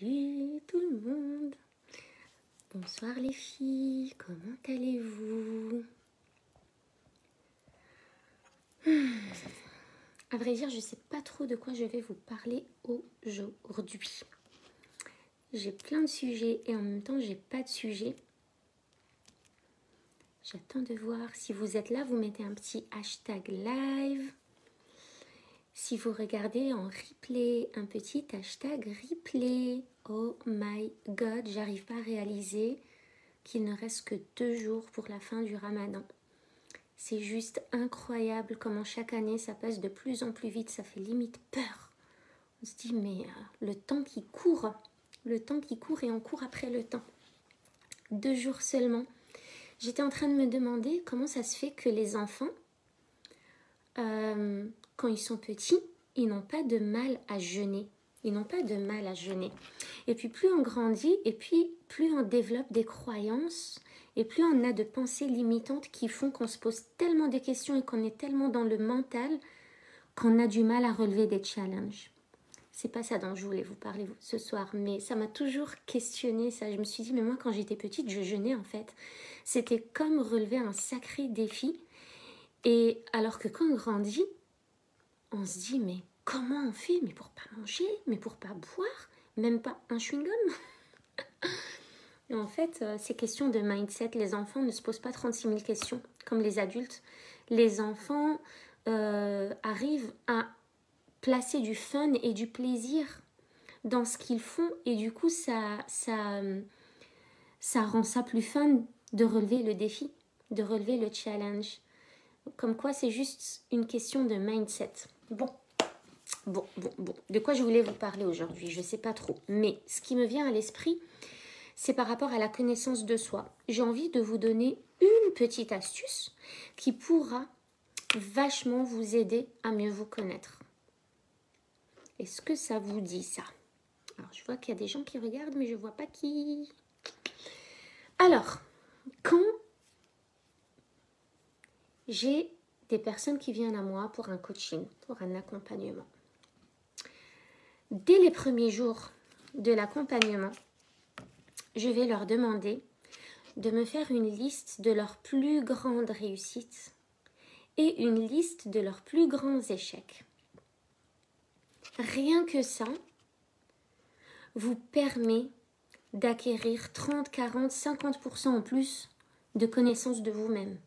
Salut tout le monde. Bonsoir les filles, comment allez-vous? À vrai dire, je ne sais pas trop de quoi je vais vous parler aujourd'hui. J'ai plein de sujets et en même temps, j'ai pas de sujet. J'attends de voir. Si vous êtes là, vous mettez un petit hashtag live. Si vous regardez en replay, un petit hashtag replay. Oh my god, j'arrive pas à réaliser qu'il ne reste que 2 jours pour la fin du Ramadan. C'est juste incroyable comment chaque année ça passe de plus en plus vite, ça fait limite peur. On se dit mais le temps qui court et on court après le temps. 2 jours seulement. J'étais en train de me demander comment ça se fait que les enfants, quand ils sont petits, ils n'ont pas de mal à jeûner. Ils n'ont pas de mal à jeûner. Et puis plus on grandit, et puis plus on développe des croyances, et plus on a de pensées limitantes qui font qu'on se pose tellement de questions et qu'on est tellement dans le mental qu'on a du mal à relever des challenges. C'est pas ça dont je voulais vous parler ce soir, mais ça m'a toujours questionné ça. Je me suis dit, mais moi quand j'étais petite, je jeûnais en fait. C'était comme relever un sacré défi. Et alors que quand on grandit, on se dit, mais comment on fait? Mais pour pas manger, mais pour pas boire, même pas un chewing-gum. Et en fait, c'est question de mindset. Les enfants ne se posent pas 36 000 questions comme les adultes. Les enfants arrivent à placer du fun et du plaisir dans ce qu'ils font. Et du coup, ça rend ça plus fun de relever le défi, de relever le challenge. Comme quoi, c'est juste une question de mindset. Bon. De quoi je voulais vous parler aujourd'hui? Je ne sais pas trop. Mais ce qui me vient à l'esprit, c'est par rapport à la connaissance de soi. J'ai envie de vous donner une petite astuce qui pourra vachement vous aider à mieux vous connaître. Est-ce que ça vous dit ça? Alors, je vois qu'il y a des gens qui regardent, mais je ne vois pas qui. Alors, quand j'ai des personnes qui viennent à moi pour un coaching, pour un accompagnement, dès les premiers jours de l'accompagnement, je vais leur demander de me faire une liste de leurs plus grandes réussites et une liste de leurs plus grands échecs. Rien que ça vous permet d'acquérir 30, 40, 50% en plus de connaissances de vous-même.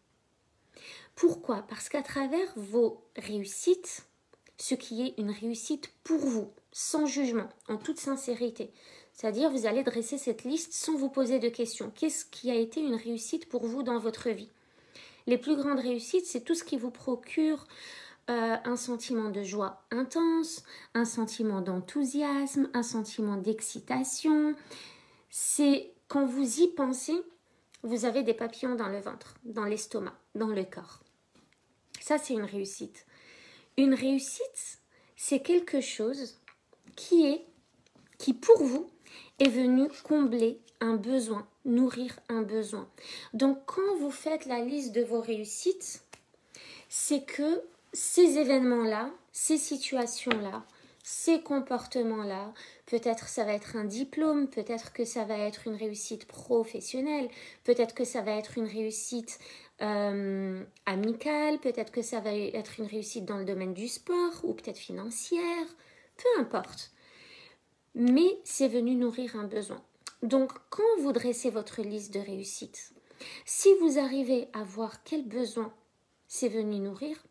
Pourquoi? Parce qu'à travers vos réussites, ce qui est une réussite pour vous, sans jugement, en toute sincérité, c'est-à-dire vous allez dresser cette liste sans vous poser de questions. Qu'est-ce qui a été une réussite pour vous dans votre vie? Les plus grandes réussites, c'est tout ce qui vous procure un sentiment de joie intense, un sentiment d'enthousiasme, un sentiment d'excitation. C'est quand vous y pensez, vous avez des papillons dans le ventre, dans l'estomac, dans le corps. Ça, c'est une réussite. Une réussite, c'est quelque chose qui pour vous, est venu combler un besoin, nourrir un besoin. Donc, quand vous faites la liste de vos réussites, c'est que ces événements-là, ces situations-là, ces comportements-là, peut-être ça va être un diplôme, peut-être que ça va être une réussite professionnelle, peut-être que ça va être une réussite amicale, peut-être que ça va être une réussite dans le domaine du sport ou peut-être financière, peu importe. Mais c'est venu nourrir un besoin. Donc, quand vous dressez votre liste de réussites, si vous arrivez à voir quel besoin c'est venu nourrir,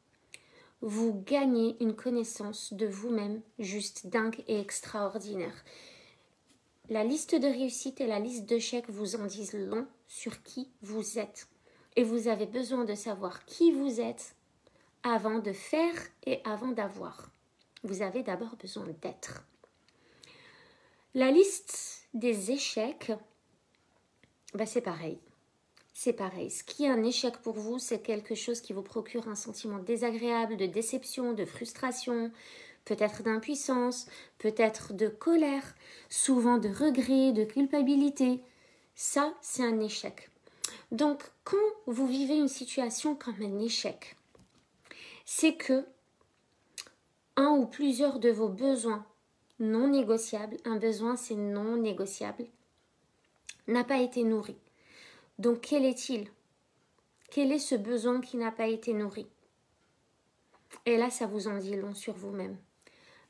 vous gagnez une connaissance de vous-même juste dingue et extraordinaire. La liste de réussites et la liste d'échecs vous en disent long sur qui vous êtes. Et vous avez besoin de savoir qui vous êtes avant de faire et avant d'avoir. Vous avez d'abord besoin d'être. La liste des échecs, c'est pareil. C'est pareil. Ce qui est un échec pour vous, c'est quelque chose qui vous procure un sentiment désagréable, de déception, de frustration, peut-être d'impuissance, peut-être de colère, souvent de regret, de culpabilité. Ça, c'est un échec. Donc, quand vous vivez une situation comme un échec, c'est que un ou plusieurs de vos besoins non négociable, un besoin c'est non négociable, n'a pas été nourri. Donc quel est-il? Quel est ce besoin qui n'a pas été nourri? Et là, ça vous en dit long sur vous-même.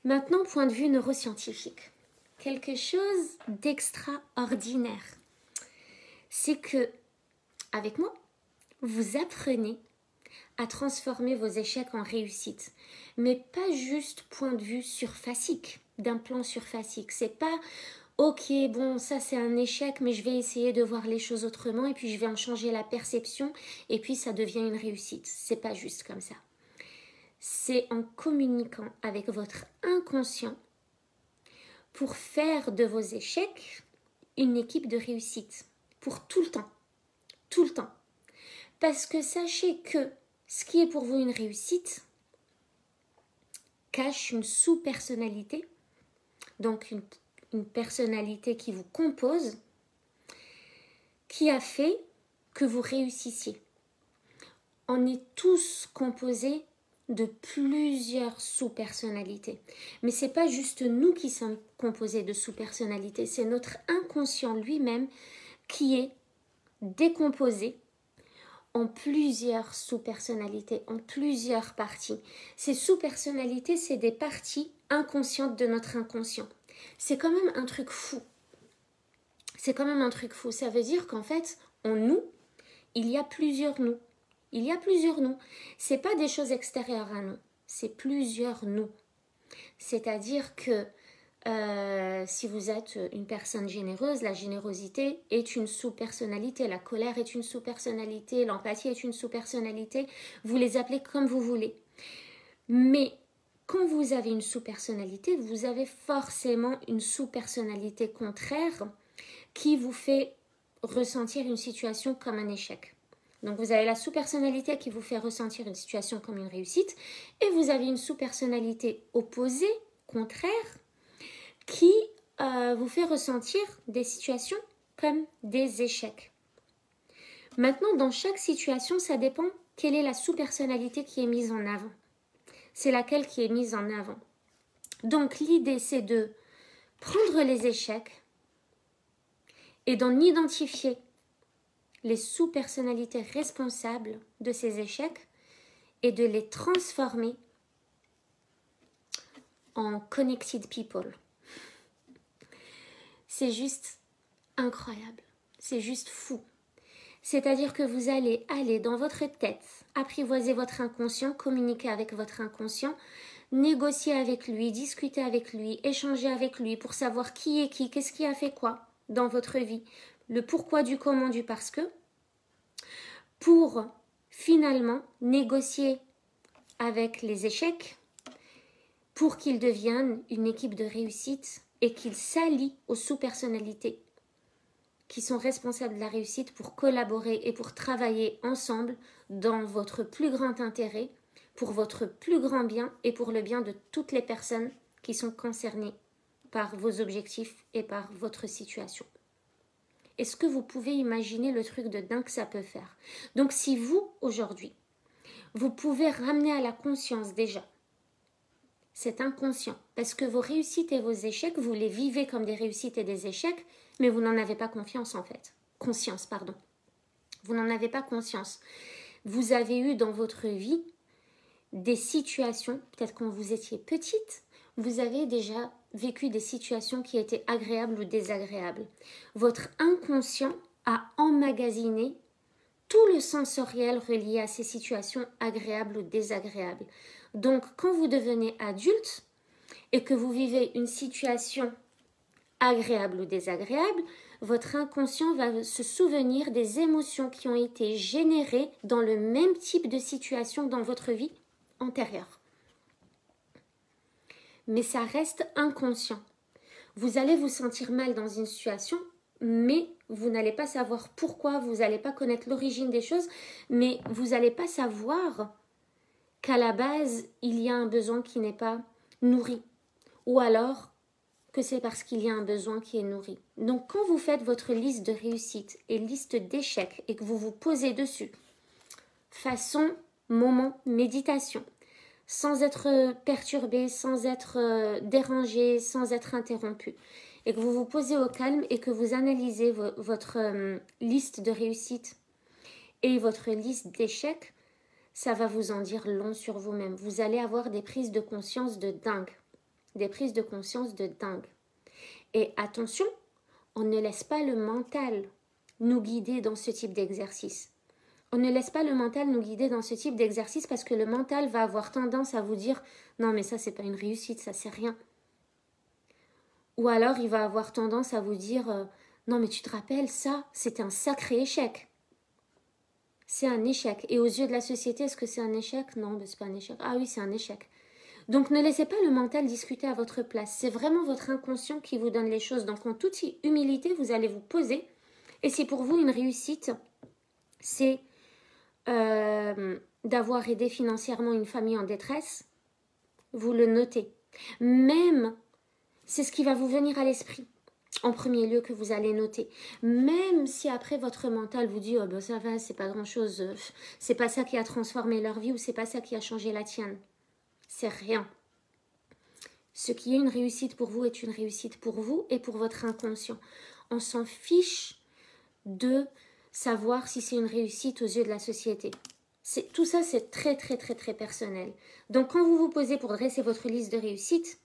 Maintenant, point de vue neuroscientifique. Quelque chose d'extraordinaire. C'est que, avec moi, vous apprenez à transformer vos échecs en réussite. Mais pas juste point de vue surfacique, d'un plan surfacique. C'est pas, ok, bon, ça c'est un échec, mais je vais essayer de voir les choses autrement et puis je vais en changer la perception et puis ça devient une réussite. C'est pas juste comme ça. C'est en communiquant avec votre inconscient pour faire de vos échecs une équipe de réussite. Pour tout le temps. Tout le temps. Parce que sachez que ce qui est pour vous une réussite cache une sous-personnalité, donc une personnalité qui vous compose, qui a fait que vous réussissiez. On est tous composés de plusieurs sous-personnalités. Mais ce n'est pas juste nous qui sommes composés de sous-personnalités, c'est notre inconscient lui-même qui est décomposé en plusieurs sous-personnalités, en plusieurs parties. Ces sous-personnalités, c'est des parties inconscientes de notre inconscient. C'est quand même un truc fou. C'est quand même un truc fou. Ça veut dire qu'en fait, en nous, il y a plusieurs nous. Il y a plusieurs nous. Ce n'est pas des choses extérieures à nous. C'est plusieurs nous. C'est-à-dire que si vous êtes une personne généreuse, la générosité est une sous-personnalité, la colère est une sous-personnalité, l'empathie est une sous-personnalité, vous les appelez comme vous voulez. Mais quand vous avez une sous-personnalité, vous avez forcément une sous-personnalité contraire qui vous fait ressentir une situation comme un échec. Donc vous avez la sous-personnalité qui vous fait ressentir une situation comme une réussite et vous avez une sous-personnalité opposée, contraire, qui vous fait ressentir des situations comme des échecs. Maintenant, dans chaque situation, ça dépend quelle est la sous-personnalité qui est mise en avant. C'est laquelle qui est mise en avant. Donc l'idée, c'est de prendre les échecs et d'en identifier les sous-personnalités responsables de ces échecs et de les transformer en connected people. C'est juste incroyable, c'est juste fou. C'est-à-dire que vous allez aller dans votre tête, apprivoiser votre inconscient, communiquer avec votre inconscient, négocier avec lui, discuter avec lui, échanger avec lui pour savoir qui est qui, qu'est-ce qui a fait quoi dans votre vie, le pourquoi du comment du parce que, pour finalement négocier avec les échecs pour qu'ils deviennent une équipe de réussite et qu'ils s'allient aux sous-personnalités qui sont responsables de la réussite pour collaborer et pour travailler ensemble dans votre plus grand intérêt, pour votre plus grand bien et pour le bien de toutes les personnes qui sont concernées par vos objectifs et par votre situation. Est-ce que vous pouvez imaginer le truc de dingue que ça peut faire? Donc si vous, aujourd'hui, vous pouvez ramener à la conscience déjà cet inconscient, parce que vos réussites et vos échecs, vous les vivez comme des réussites et des échecs, mais vous n'en avez pas conscience. Vous n'en avez pas conscience. Vous avez eu dans votre vie des situations, peut-être quand vous étiez petite, vous avez déjà vécu des situations qui étaient agréables ou désagréables. Votre inconscient a emmagasiné tout le sensoriel relié à ces situations agréables ou désagréables. Donc, quand vous devenez adulte et que vous vivez une situation agréable ou désagréable, votre inconscient va se souvenir des émotions qui ont été générées dans le même type de situation dans votre vie antérieure. Mais ça reste inconscient. Vous allez vous sentir mal dans une situation, mais vous n'allez pas savoir pourquoi, vous n'allez pas connaître l'origine des choses, mais vous n'allez pas savoir qu'à la base, il y a un besoin qui n'est pas nourri. Ou alors que c'est parce qu'il y a un besoin qui est nourri. Donc quand vous faites votre liste de réussite et liste d'échecs et que vous vous posez dessus, façon moment méditation, sans être perturbé, sans être dérangé, sans être interrompu. Et que vous vous posez au calme et que vous analysez votre liste de réussites et votre liste d'échecs, ça va vous en dire long sur vous-même. Vous allez avoir des prises de conscience de dingue. Des prises de conscience de dingue. Et attention, on ne laisse pas le mental nous guider dans ce type d'exercice. On ne laisse pas le mental nous guider dans ce type d'exercice parce que le mental va avoir tendance à vous dire « Non, mais ça, c'est pas une réussite, ça, c'est rien. » Ou alors, il va avoir tendance à vous dire « Non, mais tu te rappelles, ça, c'était un sacré échec. » C'est un échec. Et aux yeux de la société, est-ce que c'est un échec? Non, ben, c'est pas un échec. Ah oui, c'est un échec. Donc, ne laissez pas le mental discuter à votre place. C'est vraiment votre inconscient qui vous donne les choses. Donc, en toute humilité, vous allez vous poser. Et si pour vous, une réussite, c'est d'avoir aidé financièrement une famille en détresse, vous le notez. Même, c'est ce qui va vous venir à l'esprit en premier lieu que vous allez noter. Même si après votre mental vous dit « Oh ben ça va, c'est pas grand-chose, c'est pas ça qui a transformé leur vie ou c'est pas ça qui a changé la tienne. » C'est rien. Ce qui est une réussite pour vous est une réussite pour vous et pour votre inconscient. On s'en fiche de savoir si c'est une réussite aux yeux de la société. Tout ça, c'est très, très, très, très personnel. Donc, quand vous vous posez pour dresser votre liste de réussites,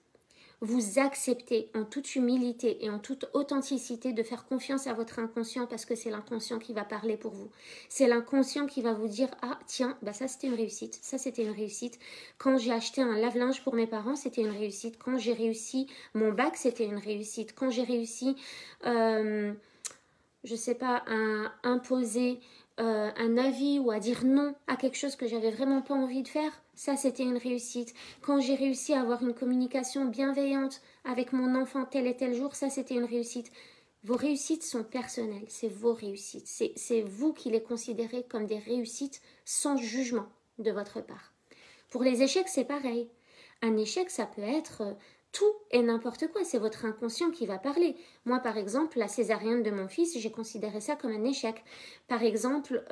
vous acceptez en toute humilité et en toute authenticité de faire confiance à votre inconscient parce que c'est l'inconscient qui va parler pour vous. C'est l'inconscient qui va vous dire « Ah, tiens, bah ça c'était une réussite, ça c'était une réussite. Quand j'ai acheté un lave-linge pour mes parents, c'était une réussite. Quand j'ai réussi mon bac, c'était une réussite. Quand j'ai réussi, je sais pas, à imposer un avis ou à dire non à quelque chose que j'avais vraiment pas envie de faire, ça c'était une réussite. Quand j'ai réussi à avoir une communication bienveillante avec mon enfant tel et tel jour, ça c'était une réussite. Vos réussites sont personnelles, c'est vos réussites. C'est vous qui les considérez comme des réussites sans jugement de votre part. Pour les échecs, c'est pareil. Un échec, ça peut être tout et n'importe quoi, c'est votre inconscient qui va parler. Moi, par exemple, la césarienne de mon fils, j'ai considéré ça comme un échec. Par exemple,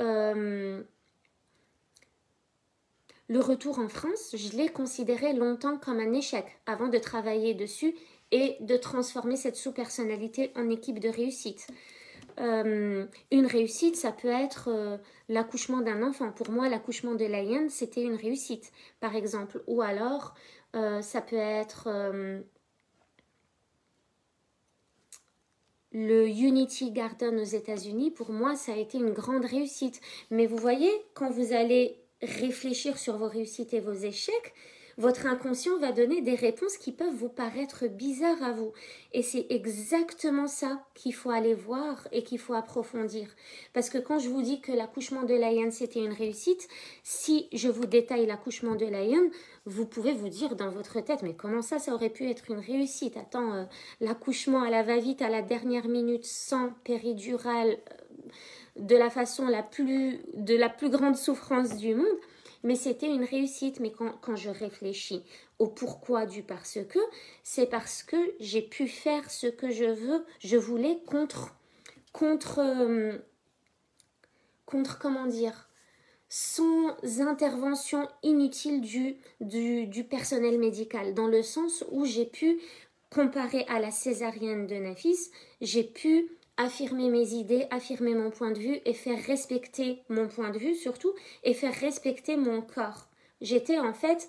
le retour en France, je l'ai considéré longtemps comme un échec, avant de travailler dessus et de transformer cette sous-personnalité en équipe de réussite. Une réussite, ça peut être l'accouchement d'un enfant. Pour moi, l'accouchement de Laïen, c'était une réussite, par exemple. Ou alors, ça peut être le Unity Garden aux États-Unis. Pour moi, ça a été une grande réussite. Mais vous voyez, quand vous allez réfléchir sur vos réussites et vos échecs, votre inconscient va donner des réponses qui peuvent vous paraître bizarres à vous. Et c'est exactement ça qu'il faut aller voir et qu'il faut approfondir. Parce que quand je vous dis que l'accouchement de Laïen, c'était une réussite, si je vous détaille l'accouchement de Laïen, vous pouvez vous dire dans votre tête, mais comment ça aurait pu être une réussite? Attends, l'accouchement à la va-vite, à la dernière minute, sans péridurale, de la façon de la plus grande souffrance du monde. Mais c'était une réussite. Mais quand je réfléchis au pourquoi du parce que, c'est parce que j'ai pu faire ce que je voulais contre comment dire, sans intervention inutile du personnel médical, dans le sens où j'ai pu, comparé à la césarienne de Nafis, j'ai pu affirmer mes idées, affirmer mon point de vue et faire respecter mon point de vue surtout et faire respecter mon corps. J'étais en fait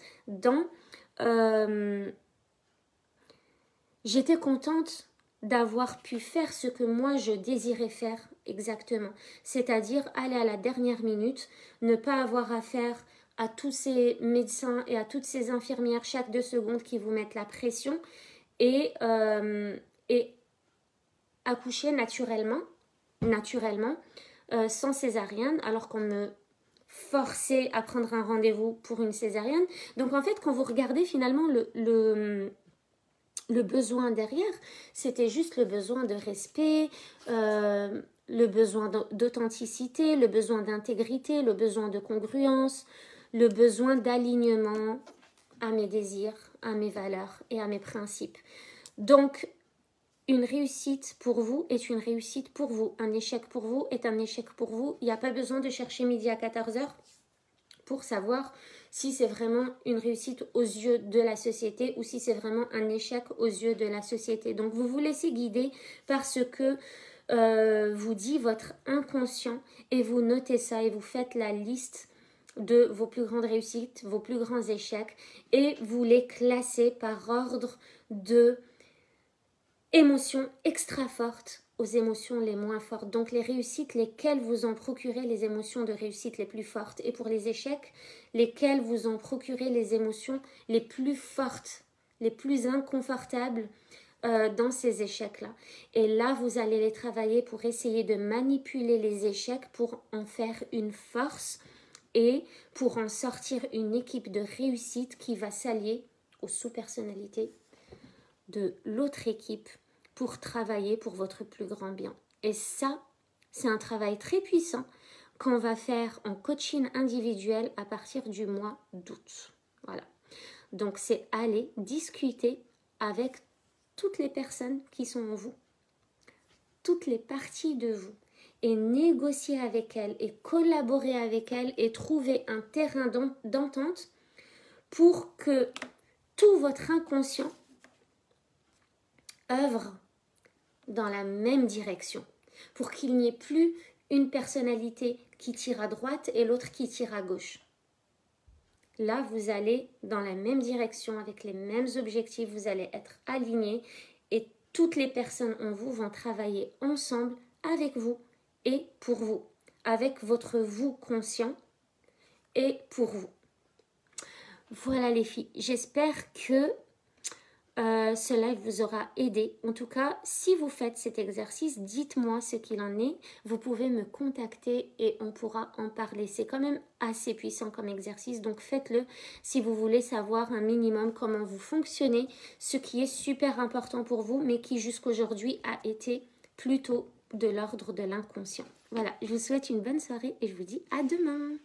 j'étais contente d'avoir pu faire ce que moi je désirais faire exactement, c'est-à-dire aller à la dernière minute, ne pas avoir affaire à tous ces médecins et à toutes ces infirmières chaque 2 secondes qui vous mettent la pression et accoucher naturellement, sans césarienne, alors qu'on me forçait à prendre un rendez-vous pour une césarienne. Donc en fait, quand vous regardez finalement le besoin derrière, c'était juste le besoin de respect, le besoin d'authenticité, le besoin d'intégrité, le besoin de congruence, le besoin d'alignement à mes désirs, à mes valeurs et à mes principes. Donc, une réussite pour vous est une réussite pour vous. Un échec pour vous est un échec pour vous. Il n'y a pas besoin de chercher midi à 14h pour savoir si c'est vraiment une réussite aux yeux de la société ou si c'est vraiment un échec aux yeux de la société. Donc vous vous laissez guider par ce que vous dit votre inconscient et vous notez ça et vous faites la liste de vos plus grandes réussites, vos plus grands échecs et vous les classez par ordre de émotions extra fortes aux émotions les moins fortes. Donc les réussites, lesquelles vous ont procuré les émotions de réussite les plus fortes, et pour les échecs, lesquelles vous ont procuré les émotions les plus fortes, les plus inconfortables dans ces échecs-là. Et là, vous allez les travailler pour essayer de manipuler les échecs pour en faire une force et pour en sortir une équipe de réussite qui va s'allier aux sous-personnalités de l'autre équipe pour travailler pour votre plus grand bien. Et ça, c'est un travail très puissant qu'on va faire en coaching individuel à partir du mois d'août. Voilà. Donc, c'est aller discuter avec toutes les personnes qui sont en vous, toutes les parties de vous, et négocier avec elles, et collaborer avec elles, et trouver un terrain d'entente pour que tout votre inconscient œuvre dans la même direction, pour qu'il n'y ait plus une personnalité qui tire à droite et l'autre qui tire à gauche. Là, vous allez dans la même direction, avec les mêmes objectifs, vous allez être alignés et toutes les personnes en vous vont travailler ensemble avec vous et pour vous, avec votre vous conscient et pour vous. Voilà les filles, j'espère que ce live vous aura aidé. En tout cas, si vous faites cet exercice, dites-moi ce qu'il en est. Vous pouvez me contacter et on pourra en parler. C'est quand même assez puissant comme exercice, donc faites-le si vous voulez savoir un minimum comment vous fonctionnez, ce qui est super important pour vous, mais qui jusqu'aujourd'hui a été plutôt de l'ordre de l'inconscient. Voilà, je vous souhaite une bonne soirée et je vous dis à demain.